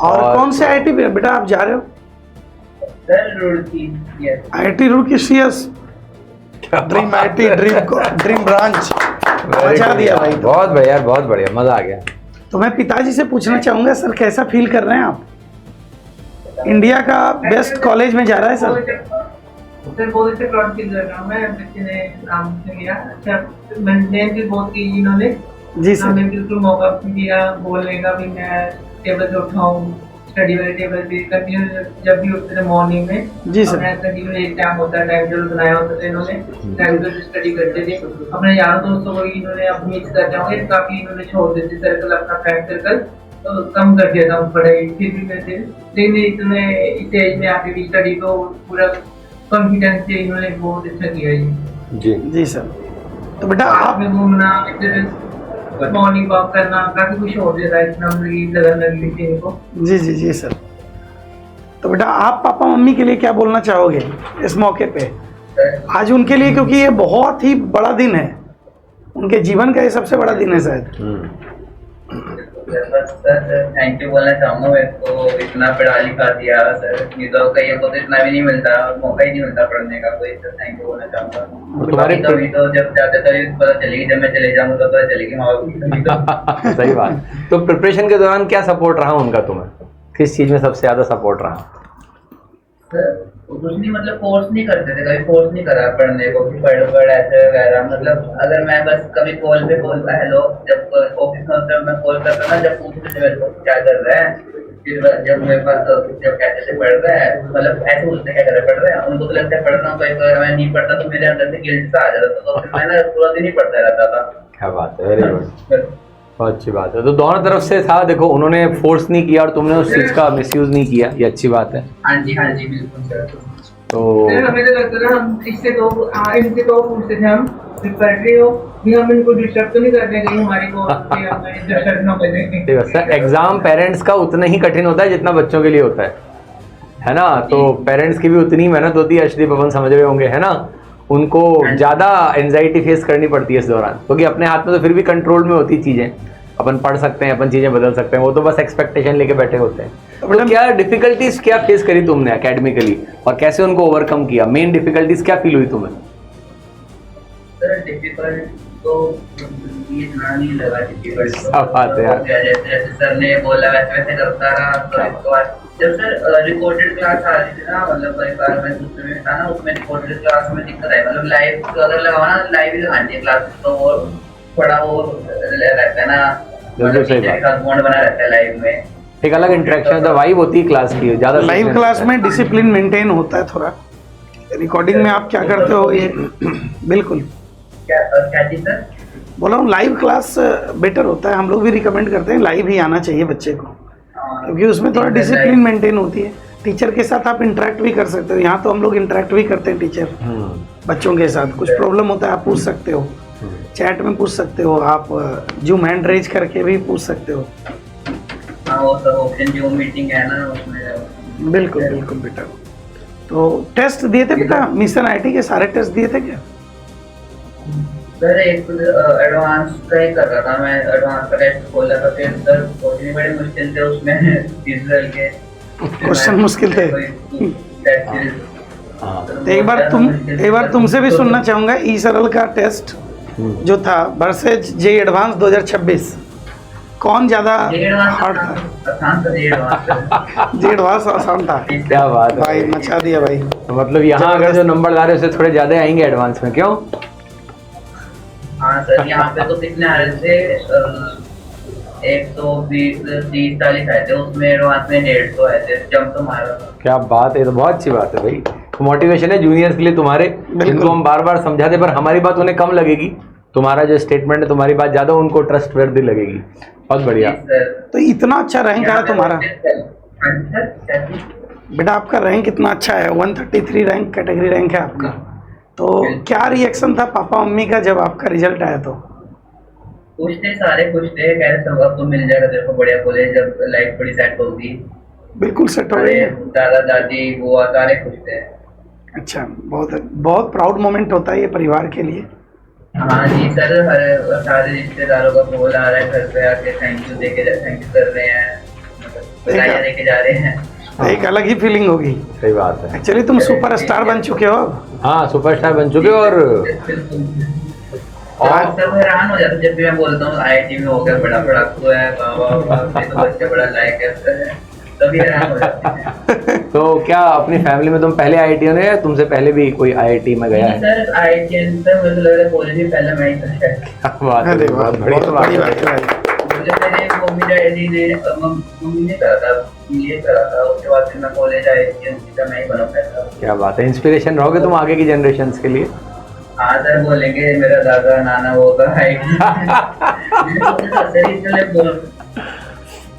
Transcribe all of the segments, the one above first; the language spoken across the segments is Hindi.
और कौन से आईआईटी बेटा आप जा रहे हो? Sir Roorkee. IIT Roorkee CS dream IIT dream branch मचा दिया भाई। बहुत बढ़िया, बहुत बढ़िया, मजा आ गया। तो मैं पिताजी से पूछना चाहूंगा सर, कैसा फील कर रहे हैं आप? इंडिया का बेस्ट कॉलेज में जा रहा है सर। सर बहुत अच्छा प्राउड फील कर रहा हूँ मैं। बच्चे ने काम किया, अच्छा मेंटेन भी बहुत की इन्होंने। जी सर। हमें बिल्कुल मौका दिया बोलने का भी, मैं टेबल से उठाऊँ, स्टडी वाले टेबल पे कंटिन्यू जब भी उठते थे मॉर्निंग में। जी सर। मैं कंटिन्यू एक टाइम होता है, टाइम टेबल बनाया होता था इन्होंने, टाइम टेबल स्टडी करते थे। अपने यारों दोस्तों को इन्होंने अब मिस कर जाओगे, काफी इन्होंने छोड़ देते सर्कल, अपना फ्रेंड सर्कल तो कम कर दिया था पढ़ाई। फिर भी मैं लेकिन इतने इस एज में आके भी स्टडी को पूरा कॉन्फिडेंस से इन्होंने बहुत अच्छा किया जी जी सर। तो बेटा आप में घूमना, मॉर्निंग वॉक करना, काफी कुछ हो जाता है इतना लगन लगी थी इनको। जी जी जी सर। तो बेटा आप पापा मम्मी के लिए क्या बोलना चाहोगे इस मौके पे आज उनके लिए, क्योंकि ये बहुत ही बड़ा दिन है, उनके जीवन का ये सबसे बड़ा दिन है शायद। बस सर थैंक यू बोलना चाहूँगा, मेरे को इतना पढ़ा लिखा दिया सर, नहीं तो कहीं को तो इतना भी नहीं मिलता, मौका ही नहीं मिलता पढ़ने का कोई। सर थैंक यू बोलना चाहूँगा। तुम्हारे कभी तो जब जाते थे पता चलेगी, जब मैं चले जाऊँगा तो पता चलेगी माँ बाप की। सही बात। तो प्रिपरेशन के दौरान क्या सपोर्ट रहा उनका तुम्हें, किस चीज में सबसे ज्यादा सपोर्ट रहा? सर कुछ नहीं, मतलब फोर्स नहीं करते थे, कभी फोर्स नहीं करा पढ़ने को कि पढ़ ऐसे वगैरह। मतलब अगर मैं बस कभी कॉल पे बोलता हेलो, जब ऑफिस में होता मैं कॉल करता ना, जब पूछते थे मेरे को क्या कर रहा है, फिर जब मेरे पास जब कहते थे पढ़ रहा है, मतलब ऐसे पूछते क्या कर रहा है, पढ़ रहा है, उनको तो लगता है पढ़ रहा हूँ। कहीं अगर मैं नहीं पढ़ता तो मेरे अंदर से गिल्ट सा आ जाता था, तो फिर मैं ना पूरा दिन ही पढ़ता रहता था। क्या बात है, वेरी गुड, बहुत अच्छी बात है। तो दोनों तरफ से था, देखो उन्होंने फोर्स नहीं किया और तुमने उस चीज का मिसयूज नहीं किया, ये अच्छी बात है। हाँ जी बिल्कुल सर। तो हमें तो लगता था हम इससे तो इनसे तो पूछते थे हम पढ़ रहे हो भी, हम इनको डिस्टर्ब तो नहीं करते कहीं हमारी को डिस्टर्ब ना करें। एग्जाम पेरेंट्स का उतना ही कठिन होता है जितना बच्चों के लिए होता है ना? तो पेरेंट्स की भी उतनी मेहनत होती है, अर्शदीप अपन समझ रहे होंगे, है ना? उनको ज्यादा एंजाइटी फेस करनी पड़ती है इस दौरान, क्योंकि अपने हाथ में तो फिर भी कंट्रोल में होती चीजें, अपन पढ़ सकते हैं, अपन चीजें बदल सकते हैं, वो तो बस एक्सपेक्टेशन लेके बैठे होते हैं। तो क्या डिफिकल्टीज क्या फेस करी तुमने एकेडमिकली और कैसे उनको ओवरकम किया? मेन डिफिकल्टीज क्या फील हुई तुम्हें? सर डिफिकल्ट तो ये नहीं लगा, डिफिकल्ट सब बात है यार। जैसे सर ने बोला वैसे वैसे करता रहा। तो इसके बाद जब सर रिकॉर्डेड क्लास आ रही थी ना, मतलब कई बार मैं दूसरे में था ना, उसमें रिकॉर्डेड क्लास में दिक्कत है, मतलब लाइव अगर लगाओ ना, लाइव ही लगानी है क्लास, तो वो थोड़ा वो रहता है ना, मतलब टीचर के साथ बॉन्ड बना रहता है लाइव में, एक अलग इंटरेक्शन होता है, वाइब होती है क्लास की ज्यादा। लाइव क्लास में डिसिप्लिन मेंटेन होता है थोड़ा, रिकॉर्डिंग में आप क्या करते हो ये बिल्कुल क्या चीज सर? बोला हूँ लाइव क्लास बेटर होता है, हम लोग भी रिकमेंड करते हैं लाइव ही आना चाहिए बच्चे को, क्योंकि उसमें थोड़ा डिसिप्लिन मेंटेन होती है, टीचर के साथ आप इंटरेक्ट भी कर सकते हो। यहाँ तो हम लोग इंटरेक्ट भी करते हैं टीचर बच्चों के साथ, कुछ प्रॉब्लम होता है आप पूछ सकते हो, चैट में पूछ सकते हो, आप जूम हैंड रेज करके भी पूछ सकते हो। वो सब ऑप्शन जूम मीटिंग है ना उसमें। बिल्कुल बिल्कुल बेटा। तो टेस्ट दिए थे बेटा, मिशन आईटी के सारे टेस्ट दिए थे क्या? सर एक एडवांस का ही कर रहा था मैं, एडवांस का टेस्ट खोला था, फिर सर क्वेश्चन बड़े मुश्किल थे उसमें, सीजनल के क्वेश्चन मुश्किल थे। तो एक बार तुमसे भी सुनना चाहूंगा, ई सरल का टेस्ट जो था वर्सेज जे एडवांस 2026, कौन ज्यादा हार्ड था? आसान था जे एडवांस आसान था। क्या बात है भाई, मचा दिया भाई। तो मतलब यहाँ अगर जो नंबर ला रहे हैं उससे थोड़े ज्यादा आएंगे एडवांस में, क्यों? हाँ सर, यहाँ पे तो कितने आ रहे थे, 120-130-140 आए थे, उसमें एडवांस में 150 आए थे, जंप तो मारा था। क्या बात है, तो बहुत अच्छी बात है भाई। तो मोटिवेशन है जूनियर्स के लिए तुम्हारे, जिनको हम बार बार समझाते पर हमारी बात उन्हें कम लगेगी, तुम्हारा जो स्टेटमेंट है तुम्हारी बात ज्यादा उनको ट्रस्ट वर्दी लगेगी। बहुत बढ़िया। तो इतना अच्छा रैंक आया तुम्हारा बेटा, आपका रैंक इतना अच्छा है, 133 रैंक कैटेगरी रैंक है आपका। तो क्या रिएक्शन था पापा मम्मी का जब आपका रिजल्ट आया? तो खुश थे, सारे खुश थे, कह रहे सब आपको मिल जाएगा, देखो बढ़िया कॉलेज, जब लाइफ थोड़ी सेट होगी। बिल्कुल सेट हो गई है। दादा दादी बुआ सारे खुश थे। अच्छा, बहुत बहुत प्राउड मोमेंट होता है ये परिवार के लिए। हाँ जी सर, हर सारे रिश्तेदारों का फोन आ रहा है घर पे आके, थैंक यू देके थैंक यू कर रहे हैं। बधाइयाँ लेके जा रहे हैं। एक अलग ही फीलिंग होगी। सही बात है। एक्चुअली तुम सुपरस्टार बन चुके हो अब। हाँ सुपरस्टार बन चुके हो और अक्सर वो हैरान हो जाते जब भी मैं बोलता हूँ IIT में हो गया, बड़ा पढ़ाकू है, वाह ये तो बच्चा बड़ा लायक है, तभी हैरान हो जाते हैं। तो क्या अपनी फैमिली में तुम पहले IIT हो या तुमसे पहले भी कोई IIT में गया है? सर IIT अंदर मुझे लग रहा है कॉलेज ही पहले मैं ही था शायद। क्या बात है, अरे वाह, बहुत बड़ी बहुत बड़ी बात बात है। है भाई। मुझे मेरे मम्मी डैडी ने मम्मी ने करा था, ये करा था, उसके बाद फिर मैं कॉलेज IIT का मैं ही बना पाया। क्या बात है, इंस्पिरेशन रहोगे तुम आगे की जनरेशंस के लिए। हाँ सर, बोलेंगे मेरा दादा नाना वो था IIT।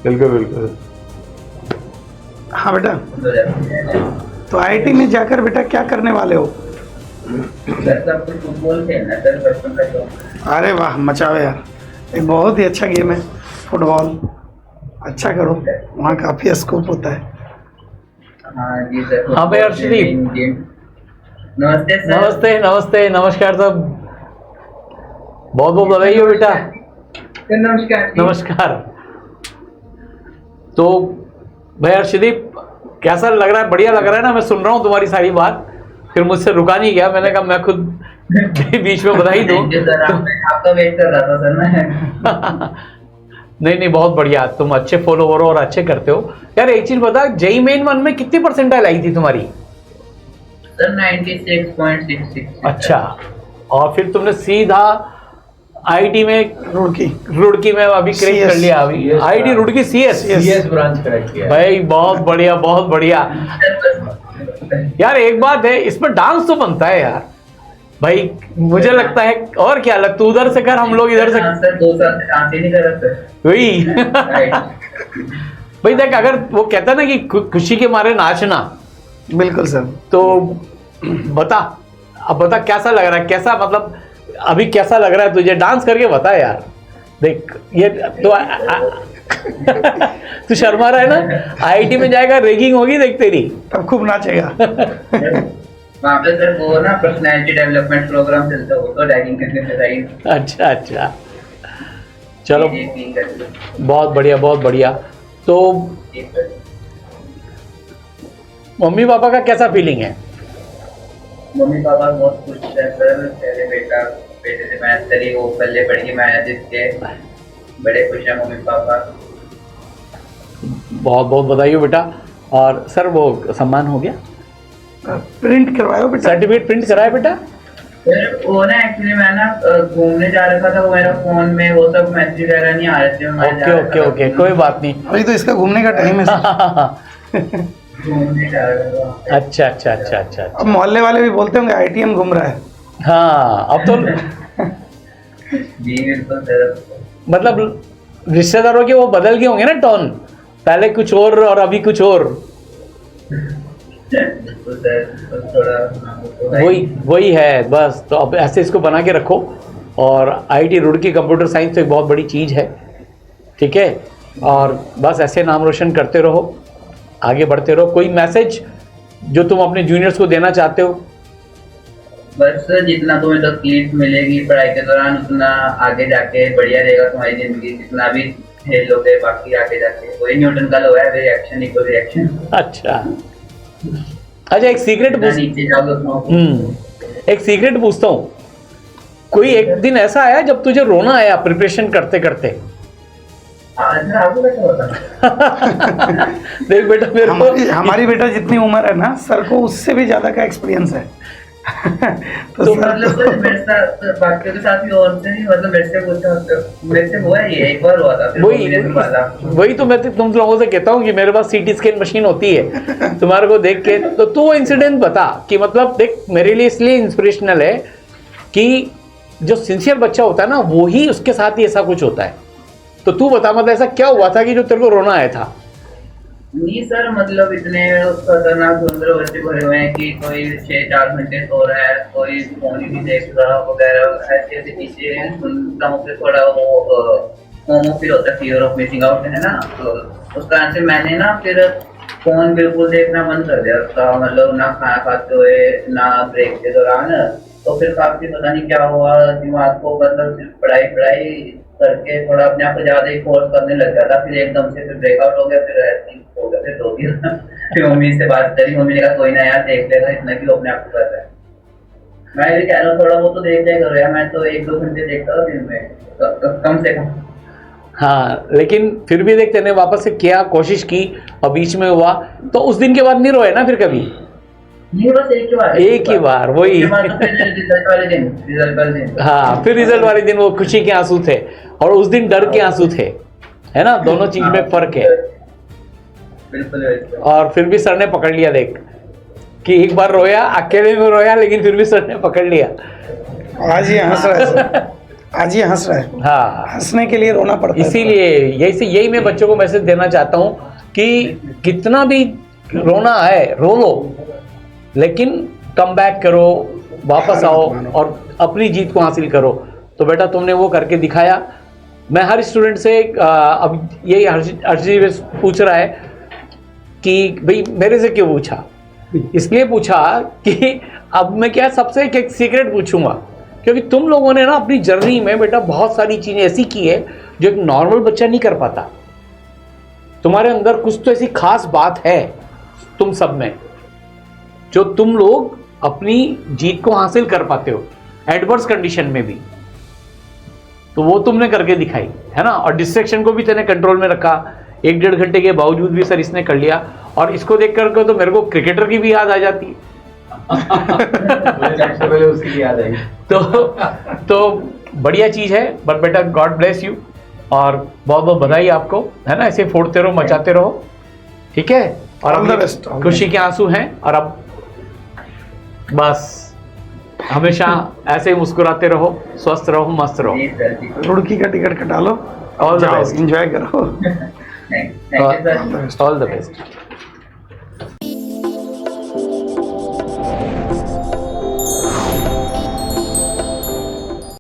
बिल्कुल बिल्कुल। हाँ बेटा, तो IIT में जाकर बेटा क्या करने वाले हो? सर सब कुछ फुटबॉल खेलना है सर, बचपन का शौक। अरे वाह, मचाओ यार, एक बहुत ही अच्छा गेम है फुटबॉल। अच्छा करो, वहाँ काफी स्कोप होता है। हाँ जी सर। हाँ भाई अर्शदीप। नमस्ते सर। नमस्ते नमस्ते नमस्कार सब, बहुत बहुत बधाई हो बेटा। नमस्कार। नमस्कार। तो भाई अर्शदीप कैसा लग रहा है? बढ़िया लग रहा है ना? मैं सुन रहा हूँ तुम्हारी सारी बात, फिर मुझसे रुका नहीं गया, मैंने कहा मैं खुद बीच में बधाई दूं। आपका वेट कर रहा था सर मैं। नहीं नहीं, बहुत बढ़िया, तुम अच्छे फॉलोवर हो और अच्छे करते हो यार। एक चीज बता, जेई मेन 1 में कितनी परसेंटाइल आई थी तुम्हारी? सर 96.66। अच्छा, और फिर तुमने सीधा IIT में रुड़की में अभी क्रैक कर लिया। अभी IIT Roorkee CS branch crack किया भाई, बहुत बढ़िया बहुत बढ़िया। यार एक बात है, इसमें डांस तो बनता है यार भाई, मुझे लगता है। और क्या लग, तू उधर से कर, हम लोग इधर से। सर 2 साल से डांस ही नहीं कर रहा सर। वही भाई देख, अगर वो कहता ना कि खुशी के मारे नाचना, बिल्कुल सर। तो बता, अब बता कैसा लग रहा है, कैसा मतलब अभी कैसा लग रहा है तुझे? डांस करके बता यार। देख ये तो तू शर्मा रहा है ना, IIT में जाएगा रैगिंग होगी देख तेरी, तब खूब नाचेगा। वहाँ पे सर वो ना पर्सनैलिटी डेवलपमेंट प्रोग्राम चलता है, वो तो रैगिंग करने में रही। अच्छा अच्छा, चलो बहुत बढ़िया बहुत बढ़िया। तो मम्मी पापा का कैसा फीलिंग है? मम्मी पापा बहुत खुश है सर, पहले बेटे से मैथ करी, वो पल्ले पड़ गई मैथ जिसके, बड़े खुश हैं मम्मी पापा। बहुत बहुत बधाई हो बेटा। और सर वो सम्मान हो गया? प्रिंट करवाओ बेटा। सर्टिफिकेट प्रिंट कराया बेटा? सर वो ना एक्चुअली मैं ना घूमने जा रखा था, वो मेरा फोन में वो सब मैसेज वगैरह नहीं आ रहे थे। ओके ओके ओके, कोई बात नहीं। अभी तो इसका घूमने का टाइम है सर। घूमने जा रहा था। अच्छा अच्छा अच्छा अच्छा। अब मोहल्ले वाले भी बोलते होंगे IITian घूम रहा है। हाँ अब तो जी बिल्कुल सर। मतलब रिश्तेदारों के वो बदल गए होंगे ना टोन, पहले कुछ और अभी कुछ और। बिल्कुल सर, बस थोड़ा वही है बस। तो अब ऐसे इसको बना के रखो। और IIT रुड़की कंप्यूटर साइंस तो एक बहुत बड़ी चीज़ है, ठीक है? और बस ऐसे नाम रोशन करते रहो, आगे बढ़ते रहो। कोई मैसेज जो तुम अपने जूनियर्स को देना चाहते हो? बस जितना तुम्हें तकलीफ मिलेगी पढ़ाई के दौरान, उतना आगे जाके बढ़िया रहेगा तुम्हारी जिंदगी। जितना भी झेल लोगे बाकी आगे जाके, वही न्यूटन का लॉ है, रिएक्शन इक्वल रिएक्शन। अच्छा अच्छा, एक सीक्रेट नीचे जाओगे उतना। एक सीक्रेट पूछता हूँ, कोई एक दिन ऐसा आया जब तुझे रोना आया प्रिपरेशन करते करते? आपको कैसे होता? देख बेटा, मेरे को हमारी बेटा जितनी उम्र है ना, सर को उससे भी ज्यादा का एक्सपीरियंस है। तो मतलब मेरे साथ बाकियों के साथ भी और से नहीं, मतलब मेरे से पूछा, मेरे से हुआ है ये एक बार हुआ था। वही तो मैं तुम लोगों से कहता हूँ कि मेरे पास CT स्कैन मशीन होती है, तुम्हारे को देख के तो तू वो इंसिडेंट बता कि मतलब देख, मेरे लिए इसलिए इंस्पिरेशनल है कि जो सिंसियर बच्चा होता है ना, वो ही उसके साथ ही ऐसा कुछ होता है। तो तू बता, मतलब ऐसा क्या हुआ था कि जो तेरे को रोना आया था? नहीं सर, मतलब इतने खतरनाक सुंदर बच्चे भरे हुए हैं कि कोई 6-4 घंटे सो रहा है, कोई फोन ही नहीं देख रहा वगैरह, ऐसी ऐसी चीजें सुनता हूँ। फिर थोड़ा वो मोमो फील होता है, फियर ऑफ मिसिंग आउट है ना, तो उस कारण से मैंने ना फिर फोन बिल्कुल देखना बंद कर दिया उसका, मतलब ना खाना खाते हुए ना ब्रेक के दौरान। तो फिर काफी पता नहीं क्या हुआ दिमाग को, मतलब सिर्फ पढ़ाई पढ़ाई करके थोड़ा अपने आप को ज्यादा ही फोर्स करने लग गया था, फिर एकदम से फिर ब्रेकआउट हो गया, फिर ऐसे ही हो गया, फिर दो दिन फिर मम्मी से बात करी, मम्मी ने कहा कोई ना यार देख लेगा, इतना क्यों अपने आप को कर रहा है। मैं भी कह रहा हूँ थोड़ा बहुत तो देख लिया करो यार, मैं तो 1-2 घंटे देखता था दिन में कम से कम। हाँ, लेकिन फिर भी देख, तेने वापस से किया, कोशिश की और बीच में हुआ, तो उस दिन के बाद नहीं रोए ना फिर कभी? नहीं, बस एक ही बार वही रिजल्ट वाले दिन हाँ, फिर रिजल्ट वाले दिन वो खुशी के आंसू थे और उस दिन डर के आंसू थे, है ना? दोनों चीज में फर्क है। बिल्कुल। और फिर भी सर ने पकड़ लिया, देख कि एक बार रोया, अकेले में रोया, लेकिन फिर भी सर ने पकड़ लिया। आज ये हंस रहा है सर। आज ये हंस रहा है। हाँ, हंसने के लिए रोना पड़ता है। इसीलिए यही मैं बच्चों को मैसेज देना चाहता हूँ कि कितना भी रोना है रो लो, लेकिन कम बैक करो, वापस आओ और अपनी जीत को हासिल करो। तो बेटा तुमने वो करके दिखाया। मैं हर स्टूडेंट से अब यही अर्जी पूछ रहा है कि भाई मेरे से क्यों पूछा, इसलिए पूछा कि अब मैं क्या सबसे एक सीक्रेट पूछूंगा, क्योंकि तुम लोगों ने ना अपनी जर्नी में बेटा बहुत सारी चीज़ें ऐसी की है जो एक नॉर्मल बच्चा नहीं कर पाता। तुम्हारे अंदर कुछ तो ऐसी खास बात है तुम सब में, जो तुम लोग अपनी जीत को हासिल कर पाते हो एडवर्स कंडीशन में भी। तो वो तुमने करके दिखाई, है ना? और डिस्ट्रैक्शन को भी तेने कंट्रोल में रखा। 1-1.5 घंटे के बावजूद भी सर इसने कर लिया। और इसको देख कर तो मेरे को क्रिकेटर की भी याद आ जाती है। पहले उसकी याद आई। तो बढ़िया चीज है। बट बेटा गॉड ब्लेस यू और बहुत बहुत बधाई आपको, है ना? ऐसे फोड़ते रहो, मचाते रहो, ठीक है? और All the अब best, all the खुशी के आंसू हैं और अब बस हमेशा ऐसे ही मुस्कुराते रहो, स्वस्थ रहो, मस्त रहो। जी सर, जी। रुड़की का टिकट कटा लो, All the जाओ best. एंजॉय करो। Thank you sir. All the best.